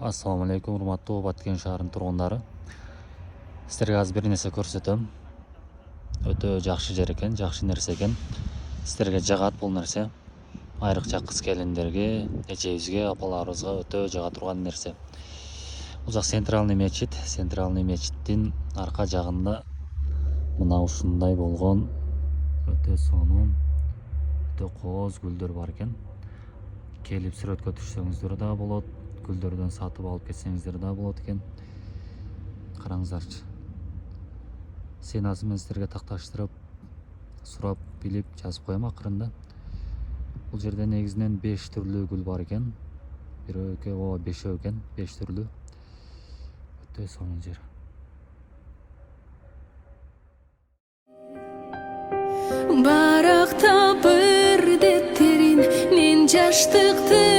Assalamu alaikum, урматтуу Баткен шаарынын тургундары. Сиздерге азыр бир нерсе көрсөтөм. Өтө жакшы жер экен, жакшы нерсе экен. Сиздерге жагат бул нерсе. Айрыкча кыз келиндерге, эчебизге, апаларыбызга өтө жага турган нерсе. Бул жак центральный мечиттин арка жагында мына ушундай болгон өтө сонун, өтө кооз гүлдөр бар экен. Келип сүрөткө түшсөңүздөр да болот, гүлдөрдөн сатып алып кетсеңиздер да болот экен. Караңыздарчы. Сенасы мен сиздерге такташтырып, сурап билип жазып коем акырында. Бул жерде негизинен 5 түрлүү гүл бар экен. Бирөө, экөө, 5 экен, 5 түрлүү. Өтө сонун жер. Баракта бирде терин мен жаштыкты